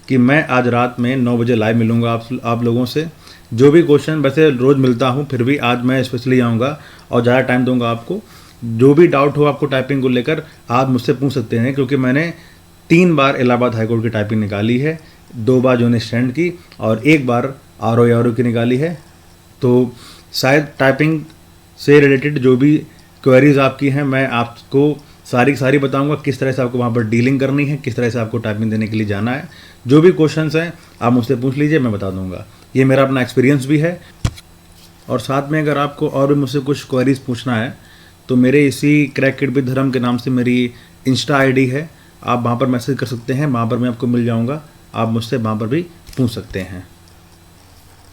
कि मैं आज रात में 9 बजे लाइव मिलूँगा आप लोगों से। जो भी क्वेश्चन, वैसे रोज़ मिलता हूँ, फिर भी आज मैं स्पेशली आऊँगा और ज़्यादा टाइम दूंगा आपको। जो भी डाउट हो आपको टाइपिंग को लेकर, आप मुझसे पूछ सकते हैं, क्योंकि मैंने 3 बार इलाहाबाद हाईकोर्ट की टाइपिंग निकाली है, 2 बार यूनिट स्टैंड की और 1 बार RO की निकाली है। तो शायद टाइपिंग से रिलेटेड जो भी क्वेरीज आपकी हैं, मैं आपको सारी बताऊंगा, किस तरह से आपको वहाँ पर डीलिंग करनी है, किस तरह से आपको टाइपिंग देने के लिए जाना है। जो भी क्वेश्चंस हैं आप मुझसे पूछ लीजिए, मैं बता दूंगा। ये मेरा अपना एक्सपीरियंस भी है। और साथ में अगर आपको और भी मुझसे कुछ क्वेरीज पूछना है तो मेरे इसी क्रैक किड विद धर्म के नाम से मेरी इंस्टा ID है, आप वहाँ पर मैसेज कर सकते हैं, वहाँ पर मैं आपको मिल जाऊँगा, आप मुझसे वहाँ पर भी पूछ सकते हैं।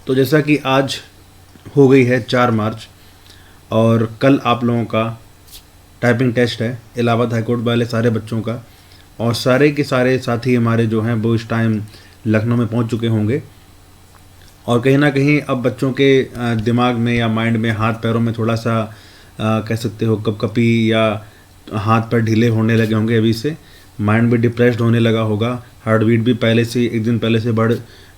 तो जैसा कि आज हो गई है 4 मार्च और कल आप लोगों का टाइपिंग टेस्ट है इलाहाबाद हाईकोर्ट वाले सारे बच्चों का, और सारे के सारे साथी हमारे जो हैं वो इस टाइम लखनऊ में पहुंच चुके होंगे। और कहीं ना कहीं अब बच्चों के दिमाग में या माइंड में, हाथ पैरों में थोड़ा सा कह सकते हो कपकपी या हाथ पैर ढीले होने लगे होंगे अभी से, माइंड भी डिप्रेस्ड होने लगा होगा, हार्ट बीट भी पहले से 1 दिन पहले से बढ़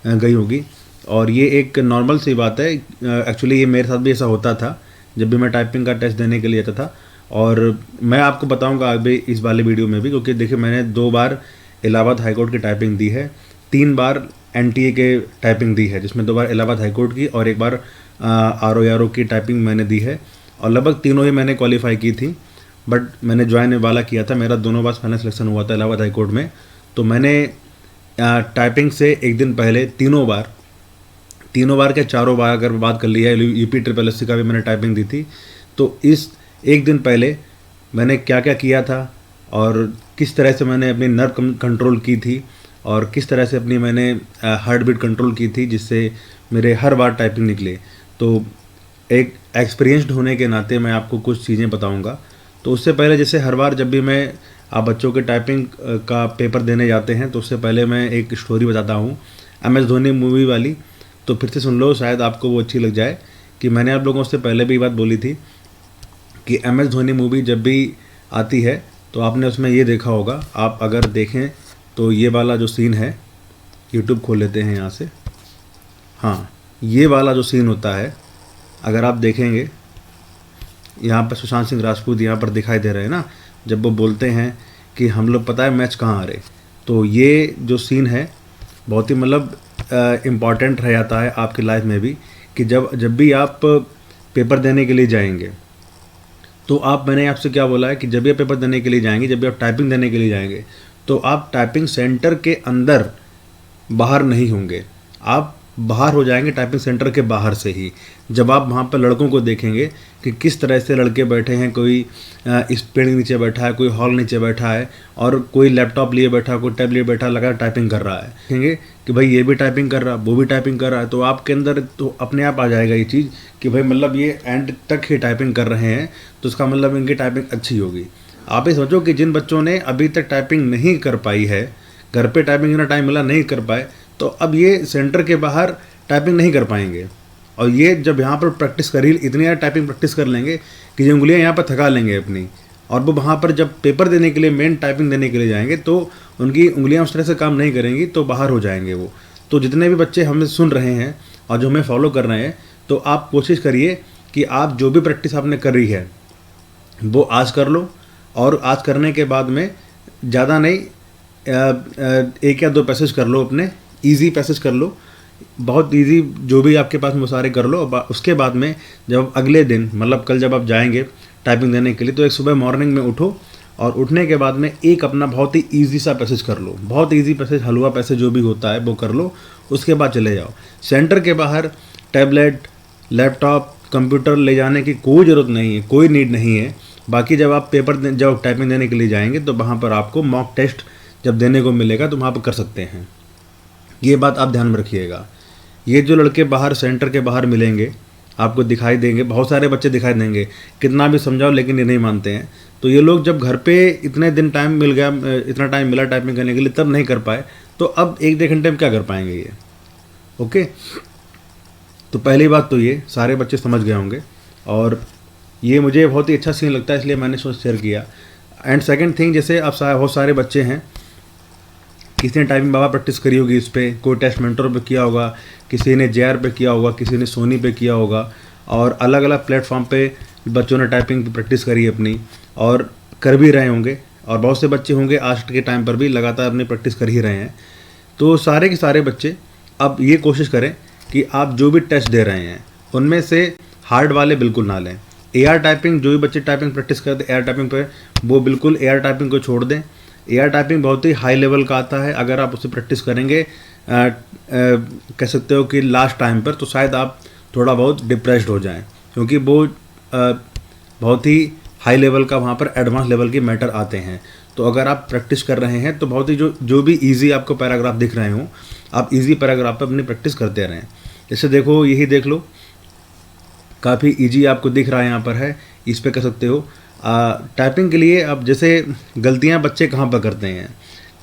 गई होगी। और ये एक नॉर्मल सी बात है। एक्चुअली ये मेरे साथ भी ऐसा होता था जब भी मैं टाइपिंग का टेस्ट देने के लिए जाता था। और मैं आपको बताऊंगा अभी इस वाले वीडियो में भी, क्योंकि देखिए मैंने 2 बार इलाहाबाद हाईकोर्ट की टाइपिंग दी है, 3 बार NTA के टाइपिंग दी है, जिसमें 2 बार इलाहाबाद हाईकोर्ट की और 1 बार RO की टाइपिंग मैंने दी है। और लगभग तीनों ही मैंने क्वालिफाई की थी, बट मैंने ज्वाइन वाला किया था, मेरा दोनों बार फाइनल सिलेक्शन हुआ था इलाहाबाद हाईकोर्ट में। तो मैंने टाइपिंग से 1 दिन पहले तीनों बार के चारों बार अगर बात कर लिया, UP SSC का भी मैंने टाइपिंग दी थी। तो इस 1 दिन पहले मैंने क्या क्या किया था और किस तरह से मैंने अपनी नर्व कंट्रोल की थी और किस तरह से अपनी मैंने हार्ट बीट कंट्रोल की थी, जिससे मेरे हर बार टाइपिंग निकले। तो एक एक्सपीरियंस्ड होने के नाते मैं आपको कुछ चीज़ें बताऊंगा। तो उससे पहले, जैसे हर बार जब भी मैं आप बच्चों के टाइपिंग का पेपर देने जाते हैं, तो उससे पहले मैं एक स्टोरी बताता हूँ MS धोनी मूवी वाली। तो फिर से सुन लो, शायद आपको वो अच्छी लग जाए। कि मैंने आप लोगों से पहले भी बात बोली थी कि MS धोनी मूवी जब भी आती है तो आपने उसमें ये देखा होगा, आप अगर देखें तो ये वाला जो सीन है, यूट्यूब खोल लेते हैं यहाँ से, हाँ, ये वाला जो सीन होता है अगर आप देखेंगे, यहाँ पर सुशांत सिंह राजपूत यहाँ पर दिखाई दे रहे हैं ना, जब वो बोलते हैं कि हम लोग पता है मैच कहाँ आ रहे। तो ये जो सीन है बहुत ही मतलब इम्पॉर्टेंट रह जाता है आपकी लाइफ में भी, कि जब भी आप पेपर देने के लिए जाएंगे तो मैंने आपसे क्या बोला है कि जब भी आप पेपर देने के लिए जाएंगे, जब भी आप टाइपिंग देने के लिए जाएंगे, तो आप टाइपिंग सेंटर के अंदर बाहर नहीं होंगे, आप बाहर हो जाएंगे टाइपिंग सेंटर के बाहर से ही। जब आप वहाँ पर लड़कों को देखेंगे कि किस तरह से लड़के बैठे हैं, कोई इस पेड़ के नीचे बैठा है, कोई हॉल नीचे बैठा है और कोई लैपटॉप लिए बैठा, कोई टैब लिए बैठा, लगा टाइपिंग कर रहा है, देखेंगे कि भाई ये भी टाइपिंग कर रहा है, वो भी टाइपिंग कर रहा है। तो आपके अंदर तो अपने आप आ जाएगा ये चीज़ कि भाई मतलब ये एंड तक ही टाइपिंग कर रहे हैं, तो इसका मतलब इनकी टाइपिंग अच्छी होगी। आप ही सोचो कि जिन बच्चों ने अभी तक टाइपिंग नहीं कर पाई है, घर पे टाइपिंग इतना टाइम मिला नहीं कर पाए, तो अब ये सेंटर के बाहर टाइपिंग नहीं कर पाएंगे। और ये जब यहाँ पर प्रैक्टिस कर ही इतनी यार टाइपिंग प्रैक्टिस कर लेंगे कि जो उंगलियाँ यहाँ पर थका लेंगे अपनी, और वो वहाँ पर जब पेपर देने के लिए, मेन टाइपिंग देने के लिए जाएंगे, तो उनकी उंगलियाँ उस तरह से काम नहीं करेंगी, तो बाहर हो जाएंगे वो। तो जितने भी बच्चे हमें सुन रहे हैं और जो हमें फॉलो कर रहे हैं, तो आप कोशिश करिए कि आप जो भी प्रैक्टिस आपने करी है वो आज कर लो, और आज करने के बाद में ज़्यादा नहीं 1 या 2 पैसेज कर लो, अपने ईजी पैसेज कर लो, बहुत इजी जो भी आपके पास वो सारे कर लो। उसके बाद में जब अगले दिन, मतलब कल जब आप जाएंगे टाइपिंग देने के लिए, तो एक सुबह मॉर्निंग में उठो और उठने के बाद में एक अपना बहुत ही ईजी सा पैसेज कर लो, बहुत ईजी पैसेज, हलवा पैसेज जो भी होता है वो कर लो। उसके बाद चले जाओ सेंटर के बाहर। टैबलेट, लैपटॉप, कंप्यूटर ले जाने की कोई ज़रूरत नहीं है, कोई नीड नहीं है। बाकी जब आप जब टाइपिंग देने के लिए जाएंगे तो वहाँ पर आपको मॉक टेस्ट जब देने को मिलेगा तो वहाँ पर कर सकते हैं। ये बात आप ध्यान में रखिएगा। ये जो लड़के बाहर सेंटर के बाहर मिलेंगे, आपको दिखाई देंगे, बहुत सारे बच्चे दिखाई देंगे, कितना भी समझाओ लेकिन ये नहीं मानते हैं। तो ये लोग जब घर पे इतने दिन टाइम मिल गया, इतना टाइम मिला टाइपिंग करने के लिए, तब नहीं कर पाए, तो अब 1-1.5 घंटे में क्या कर पाएंगे ये। ओके, तो पहली बात तो ये सारे बच्चे समझ गए होंगे, और ये मुझे बहुत ही अच्छा सीन लगता है, इसलिए मैंने सोच शेयर किया। एंड सेकंड थिंग, जैसे अब बहुत सारे बच्चे हैं किसी ने टाइपिंग बाबा प्रैक्टिस करी होगी इस पर, कोई टेस्ट मेंटर पे किया होगा, किसी ने जेआर पे किया होगा, किसी ने सोनी पे किया होगा, और अलग अलग प्लेटफॉर्म पे बच्चों ने टाइपिंग की प्रैक्टिस करी अपनी और कर भी रहे होंगे। और बहुत से बच्चे होंगे आज के टाइम पर भी लगातार अपनी प्रैक्टिस कर ही रहे हैं। तो सारे के सारे बच्चे अब ये कोशिश करें कि आप जो भी टेस्ट दे रहे हैं उनमें से हार्ड वाले बिल्कुल ना लें। एआर टाइपिंग, जो भी बच्चे टाइपिंग प्रैक्टिस करते हैं एआर टाइपिंग पे, वो बिल्कुल एआर टाइपिंग को छोड़ दें। एआर टाइपिंग बहुत ही हाई लेवल का आता है। अगर आप उससे प्रैक्टिस करेंगे कह सकते हो कि लास्ट टाइम पर, तो शायद आप थोड़ा बहुत डिप्रेस्ड हो जाएं, क्योंकि वो बहुत ही हाई लेवल का वहाँ पर एडवांस लेवल के मैटर आते हैं। तो अगर आप प्रैक्टिस कर रहे हैं तो बहुत ही जो भी इजी आपको पैराग्राफ दिख रहे हो, आप इजी पैराग्राफ पर अपनी प्रैक्टिस करते रहें। जैसे देखो, यही देख लो, काफ़ी इजी आपको दिख रहा है यहाँ पर है, इस पे कर सकते हो। टाइपिंग के लिए अब जैसे गलतियाँ बच्चे कहाँ पर करते हैं,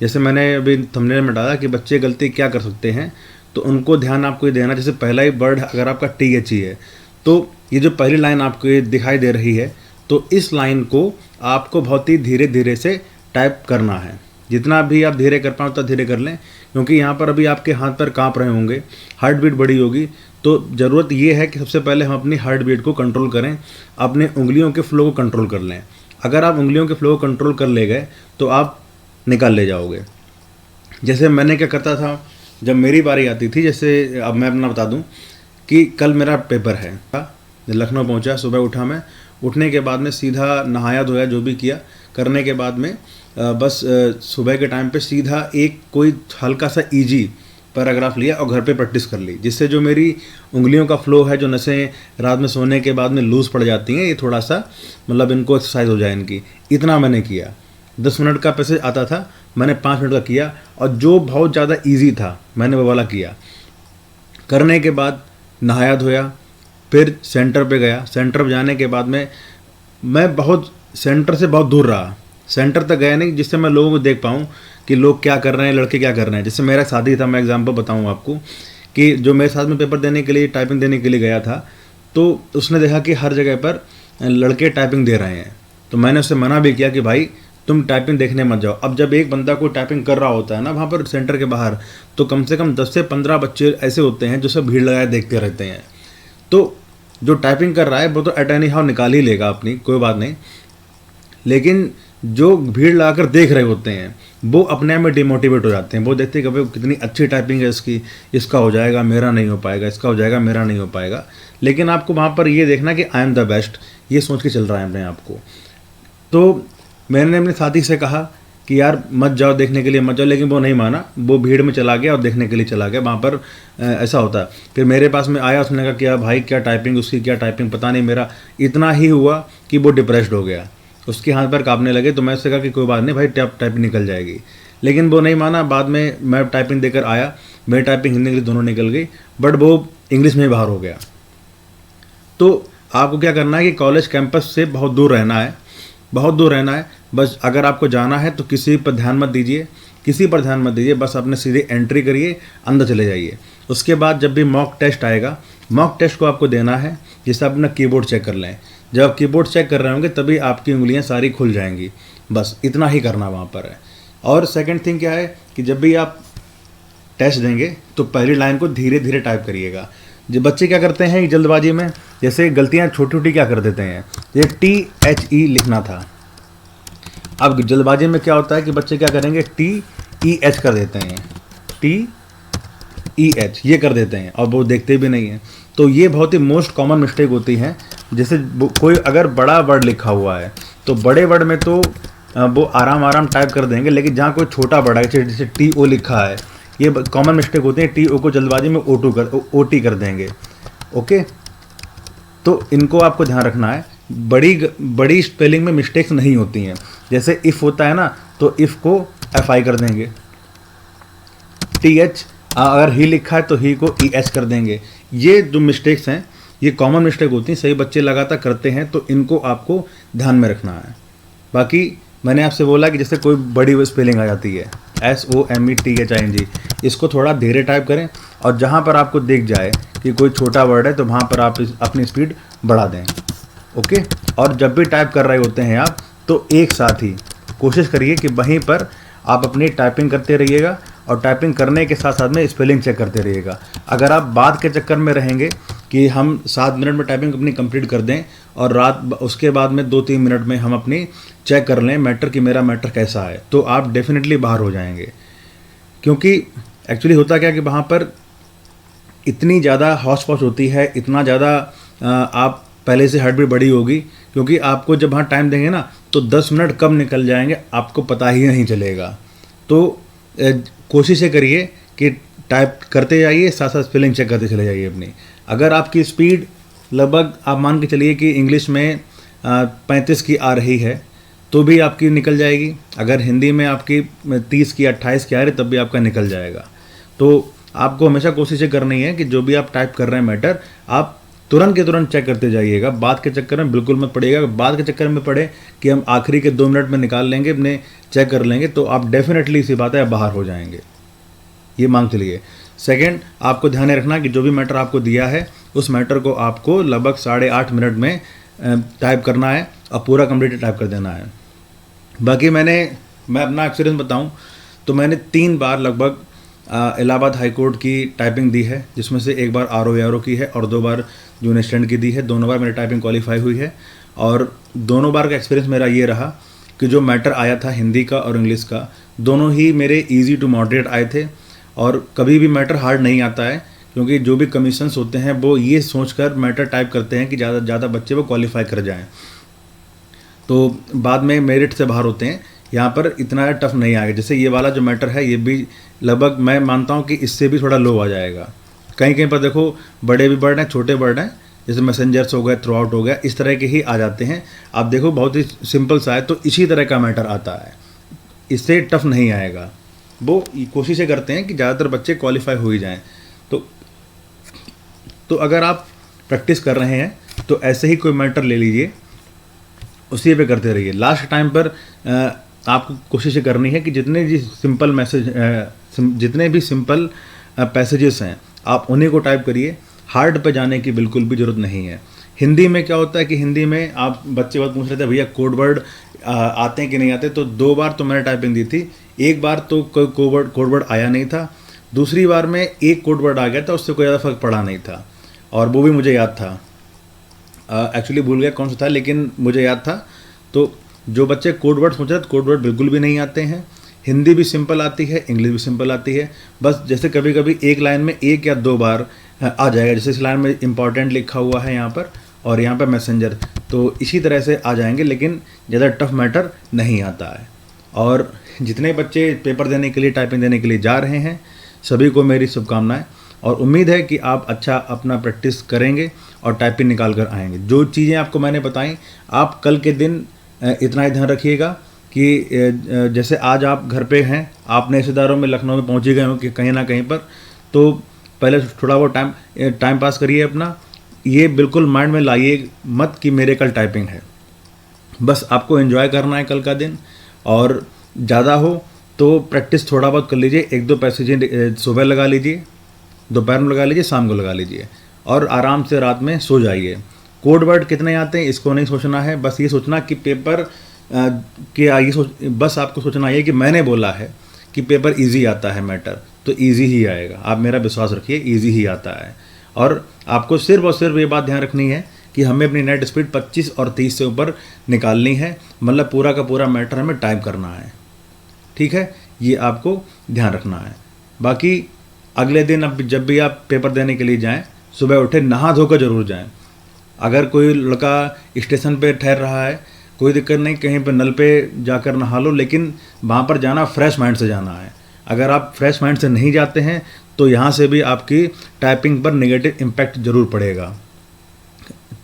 जैसे मैंने अभी थंबनेल में डाला कि बच्चे गलती क्या कर सकते हैं, तो उनको ध्यान आपको ये देना। जैसे पहला ही वर्ड अगर आपका TH है, तो ये जो पहली लाइन आपको ये दिखाई दे रही है, तो इस लाइन को आपको बहुत ही धीरे धीरे से टाइप करना है। जितना भी आप धीरे कर पाएँ उतना धीरे कर लें, क्योंकि यहाँ पर अभी आपके हाथ पर काँप रहे होंगे, हार्ट बीट बड़ी होगी। तो ज़रूरत ये है कि सबसे पहले हम अपनी हार्ट बीट को कंट्रोल करें, अपने उंगलियों के फ्लो को कंट्रोल कर लें। अगर आप उंगलियों के फ्लो को कंट्रोल कर ले गए तो आप निकाल ले जाओगे। जैसे मैंने क्या करता था जब मेरी बारी आती थी, जैसे अब मैं अपना बता दूं कि कल मेरा पेपर है, लखनऊ पहुंचा, सुबह उठा मैं, उठने के बाद में सीधा नहाया धोया, जो भी किया करने के बाद में बस सुबह के टाइम पे सीधा एक कोई हल्का सा इजी पैराग्राफ लिया और घर पे प्रैक्टिस कर ली, जिससे जो मेरी उंगलियों का फ्लो है, जो नसें रात में सोने के बाद में लूज़ पड़ जाती हैं, ये थोड़ा सा मतलब इनको एक्सरसाइज हो जाए इनकी, इतना मैंने किया। 10 मिनट का पैसेज आता था, मैंने 5 मिनट का किया, और जो बहुत ज़्यादा ईजी था मैंने वो वाला किया। करने के बाद नहाया धोया, फिर सेंटर पे गया। सेंटर पे जाने के बाद में मैं बहुत सेंटर से बहुत दूर रहा, सेंटर तक गया नहीं जिससे मैं लोगों को देख पाऊँ कि लोग क्या कर रहे हैं, लड़के क्या कर रहे हैं। जैसे मेरा शादी था, मैं एग्जांपल बताऊं आपको कि जो मेरे साथ में पेपर देने के लिए, टाइपिंग देने के लिए गया था, तो उसने देखा कि हर जगह पर लड़के टाइपिंग दे रहे हैं। तो मैंने उससे मना भी किया कि भाई तुम टाइपिंग देखने मत जाओ। अब जब एक बंदा कोई टाइपिंग कर रहा होता है ना वहाँ पर सेंटर के बाहर, तो कम से कम 10 से 15 बच्चे ऐसे होते हैं जो सब भीड़ लगाए देखते रहते हैं। तो जो टाइपिंग कर रहा है वो तो एट एनी हाउ निकाल ही लेगा अपनी, कोई बात नहीं, लेकिन जो भीड़ लगाकर देख रहे होते हैं वो अपने आप में डिमोटिवेट हो जाते हैं। वो देखते हैं कि भाई कितनी अच्छी टाइपिंग है इसकी, इसका हो जाएगा मेरा नहीं हो पाएगा, इसका हो जाएगा मेरा नहीं हो पाएगा। लेकिन आपको वहाँ पर ये देखना कि आई एम द बेस्ट, ये सोच के चल रहा है अपने आप को। तो मैंने अपने साथी से कहा कि यार मत जाओ देखने के लिए, मत जाओ, लेकिन वो नहीं माना, वो भीड़ में चला गया और देखने के लिए चला गया। वहाँ पर ऐसा होता है। फिर मेरे पास में आया, उसने कहा कि यार भाई क्या टाइपिंग, उसकी क्या टाइपिंग, पता नहीं। मेरा इतना ही हुआ कि वो डिप्रेस्ड हो गया, उसके हाथ पर कांपने लगे। तो मैं उससे कहा कि कोई बात नहीं भाई, टाइपिंग निकल जाएगी, लेकिन वो नहीं माना। बाद में मैं टाइपिंग देकर आया, मेरी टाइपिंग हिंदी इंग्लिश दोनों निकल गई, बट वो इंग्लिश में बाहर हो गया। तो आपको क्या करना है कि कॉलेज कैंपस से बहुत दूर रहना है, बहुत दूर रहना है। बस अगर आपको जाना है तो किसी पर ध्यान मत दीजिए, किसी पर ध्यान मत दीजिए, बस अपने सीधे एंट्री करिए, अंदर चले जाइए। उसके बाद जब भी मॉक टेस्ट आएगा, मॉक टेस्ट को आपको देना है, जिससे आप अपना कीबोर्ड चेक कर लें। जब आप कीबोर्ड चेक कर रहे होंगे तभी आपकी उंगलियां सारी खुल जाएंगी। बस इतना ही करना वहाँ पर है। और सेकंड थिंग क्या है कि जब भी आप टेस्ट देंगे तो पहली लाइन को धीरे धीरे टाइप करिएगा। जो बच्चे क्या करते हैं जल्दबाजी में, जैसे गलतियाँ छोटी छोटी क्या कर देते हैं, ये THE लिखना था। अब जल्दबाजी में क्या होता है कि बच्चे क्या करेंगे, TEH कर देते हैं, TEH ये कर देते हैं, और वो देखते भी नहीं हैं। तो ये बहुत ही मोस्ट कॉमन मिस्टेक होती है। जैसे कोई अगर बड़ा वर्ड लिखा हुआ है तो बड़े वर्ड में तो वो आराम टाइप कर देंगे, लेकिन जहाँ कोई छोटा वर्ड है, जैसे TO लिखा है, ये कॉमन मिस्टेक होती है। TO को जल्दबाजी में OT कर देंगे। ओके, तो इनको आपको ध्यान रखना है। बड़ी स्पेलिंग में मिस्टेक्स नहीं होती हैं। जैसे इफ़ होता है ना, तो इफ़ को FI कर देंगे। TH अगर ही लिखा है तो ही को EH कर देंगे। ये जो मिस्टेक्स हैं ये कॉमन मिस्टेक होती हैं, सही बच्चे लगातार करते हैं, तो इनको आपको ध्यान में रखना है। बाकी मैंने आपसे बोला कि जैसे कोई बड़ी स्पेलिंग आ जाती है, SOMETHING, इसको थोड़ा धीरे टाइप करें, और जहाँ पर आपको दिख जाए कि कोई छोटा वर्ड है तो वहाँ पर आप अपनी स्पीड बढ़ा दें। ओके, और जब भी टाइप कर रहे होते हैं आप, तो एक साथ ही कोशिश करिए कि वहीं पर आप अपनी टाइपिंग करते रहिएगा और टाइपिंग करने के साथ साथ में स्पेलिंग चेक करते रहिएगा। अगर आप बाद के चक्कर में रहेंगे कि हम 7 मिनट में टाइपिंग अपनी कंप्लीट कर दें और रात उसके बाद में 2-3 मिनट में हम अपनी चेक कर लें मैटर कि मेरा मैटर कैसा है, तो आप डेफिनेटली बाहर हो जाएंगे। क्योंकि एक्चुअली होता क्या कि वहाँ पर इतनी ज़्यादा हौच पौच होती है, इतना ज़्यादा आप पहले से हार्ट बीट बढ़ी होगी, क्योंकि आपको जब वहाँ टाइम देंगे ना तो 10 मिनट कब निकल जाएंगे आपको पता ही नहीं चलेगा। तो कोशिश करिए कि टाइप करते जाइए, साथ साथ स्पेलिंग चेक करते चले जाइए अपनी। अगर आपकी स्पीड लगभग आप मान के चलिए कि इंग्लिश में 35 की आ रही है तो भी आपकी निकल जाएगी। अगर हिंदी में आपकी 30 की 28 की आ रही तब भी आपका निकल जाएगा। तो आपको हमेशा कोशिश करनी है कि जो भी आप टाइप कर रहे हैं मैटर, आप तुरंत के तुरंत चेक करते जाइएगा। बाद के चक्कर में बिल्कुल मत पड़िएगा। बाद के चक्कर में पड़े कि हम आखिरी के 2 मिनट में निकाल लेंगे, अपने चेक कर लेंगे, तो आप डेफिनेटली इसी बात है बाहर हो जाएंगे। ये मांग चलिए। सेकंड, आपको ध्यान रखना कि जो भी मैटर आपको दिया है उस मैटर को आपको लगभग 8.5 मिनट में टाइप करना है और पूरा कंप्लीट टाइप कर देना है। बाकी मैं अपना एक्सपीरियंस बताऊं तो मैंने 3 बार लगभग इलाहाबाद हाई कोर्ट की टाइपिंग दी है, जिसमें से 1 बार RO की है और 2 बार जूनियर स्टैंड की दी है। दोनों बार मेरी टाइपिंग क्वालिफाई हुई है और दोनों बार का एक्सपीरियंस मेरा ये रहा कि जो मैटर आया था हिंदी का और इंग्लिश का, दोनों ही मेरे ईजी टू मॉडरेट आए थे। और कभी भी मैटर हार्ड नहीं आता है, क्योंकि जो भी कमीशंस होते हैं वो ये सोचकर मैटर टाइप करते हैं कि ज़्यादा से ज़्यादा बच्चे वो क्वालिफाई कर जाएं, तो बाद में मेरिट से बाहर होते हैं। यहाँ पर इतना टफ नहीं आएगा। जैसे ये वाला जो मैटर है ये भी लगभग मैं मानता हूँ कि इससे भी थोड़ा लो आ जाएगा। कहीं कहीं पर देखो बड़े भी वर्ड हैं, छोटे वर्ड हैं, जैसे मैसेंजर्स हो गए, थ्रू आउट हो गया, इस तरह के ही आ जाते हैं। आप देखो बहुत ही सिंपल सा है, तो इसी तरह का मैटर आता है, इससे टफ नहीं आएगा। वो कोशिशें करते हैं कि ज़्यादातर बच्चे क्वालिफाई हो ही जाएँ। तो अगर आप प्रैक्टिस कर रहे हैं तो ऐसे ही कोई मैटर ले लीजिए, उसी पे करते रहिए। लास्ट टाइम पर आपको कोशिश करनी है कि जितने भी सिंपल पैसेजेस हैं आप उन्हीं को टाइप करिए। हार्ड पे जाने की बिल्कुल भी ज़रूरत नहीं है। हिंदी में क्या होता है कि हिंदी में आप बच्चे बहुत पूछ रहे थे भैया कोड वर्ड आते हैं कि नहीं आते, तो 2 बार तो मैंने टाइपिंग दी थी। 1 बार तो कोई कोड वर्ड आया नहीं था, दूसरी बार में एक कोड वर्ड आ गया था, उससे कोई ज़्यादा फर्क पड़ा नहीं था और वो भी मुझे याद था। एक्चुअली भूल गया कौन सा था, लेकिन मुझे याद था। तो जो बच्चे कोड वर्ड सोच रहे थे, कोड वर्ड बिल्कुल भी नहीं आते हैं। हिंदी भी सिंपल आती है, इंग्लिश भी सिंपल आती है। बस जैसे कभी कभी एक लाइन में 1 या 2 बार आ जाएगा, जैसे इस लाइन में इंपॉर्टेंट लिखा हुआ है यहाँ पर और यहाँ पर मैसेंजर, तो इसी तरह से आ जाएंगे, लेकिन ज़्यादा टफ मैटर नहीं आता है। और जितने बच्चे पेपर देने के लिए, टाइपिंग देने के लिए जा रहे हैं, सभी को मेरी शुभकामनाएं और उम्मीद है कि आप अच्छा अपना प्रैक्टिस करेंगे और टाइपिंग निकाल कर आएंगे। जो चीज़ें आपको मैंने बताई, आप कल के दिन इतना ही ध्यान रखिएगा कि जैसे आज आप घर पे हैं, आपने रिश्तेदारों में लखनऊ में पहुँच ही गए हो कि कहीं ना कहीं पर, तो पहले थोड़ा बहुत टाइम पास करिए अपना। ये बिल्कुल माइंड में लाइए मत कि मेरे कल टाइपिंग है। बस आपको एंजॉय करना है कल का दिन, और ज़्यादा हो तो प्रैक्टिस थोड़ा बहुत कर लीजिए। 1-2 पैसेज सुबह लगा लीजिए, दोपहर में लगा लीजिए, शाम को लगा लीजिए और आराम से रात में सो जाइए। कोड वर्ड कितने आते हैं इसको नहीं सोचना है, बस ये सोचना कि पेपर बस आपको सोचना है कि मैंने बोला है कि पेपर इजी आता है मैटर, तो इजी ही आएगा। आप मेरा विश्वास रखिए, इजी ही आता है। और आपको सिर्फ और सिर्फ ये बात ध्यान रखनी है कि हमें अपनी नेट स्पीड 25 और 30 से ऊपर निकालनी है, मतलब पूरा का पूरा मैटर हमें टाइप करना है। ठीक है, ये आपको ध्यान रखना है। बाकी अगले दिन अब जब भी आप पेपर देने के लिए जाएं, सुबह उठे नहा धोकर जरूर जाएं। अगर कोई लड़का स्टेशन पे ठहर रहा है, कोई दिक्कत नहीं, कहीं पे नल पे जाकर नहा लो, लेकिन वहाँ पर जाना फ्रेश माइंड से जाना है। अगर आप फ्रेश माइंड से नहीं जाते हैं तो यहाँ से भी आपकी टाइपिंग पर नेगेटिव इम्पैक्ट ज़रूर पड़ेगा।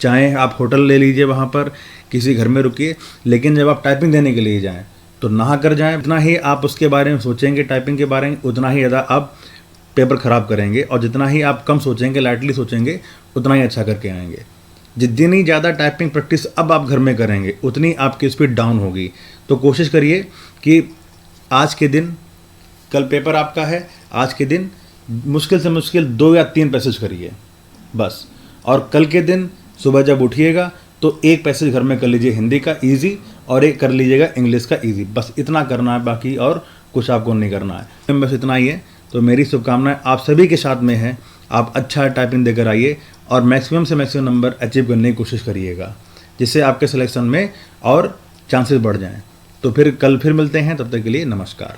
चाहे आप होटल ले लीजिए, वहाँ पर किसी घर में रुकिए, लेकिन जब आप टाइपिंग देने के लिए जाएँ तो नहा कर जाएँ। जितना ही आप उसके बारे में सोचेंगे, टाइपिंग के बारे में, उतना ही ज़्यादा आप पेपर ख़राब करेंगे, और जितना ही आप कम सोचेंगे, लाइटली सोचेंगे, उतना ही अच्छा करके आएंगे। जितनी ज़्यादा टाइपिंग प्रैक्टिस अब आप घर में करेंगे, उतनी आपकी स्पीड डाउन होगी। तो कोशिश करिए कि आज के दिन, कल पेपर आपका है, आज के दिन मुश्किल से मुश्किल 2 या 3 पैसेज करिए बस। और कल के दिन सुबह जब उठिएगा तो 1 पैसेज घर में कर लीजिए हिंदी का ईजी, और 1 कर लीजिएगा इंग्लिश का ईजी। बस इतना करना है, बाकी और कुछ आपको नहीं करना है। बस इतना ही है। तो मेरी शुभकामनाएं आप सभी के साथ में है। आप अच्छा टाइपिंग देकर आइए और मैक्सिमम से मैक्सिमम नंबर अचीव करने की कोशिश करिएगा, जिससे आपके सिलेक्शन में और चांसेस बढ़ जाएं। तो फिर कल फिर मिलते हैं, तब तक के लिए नमस्कार।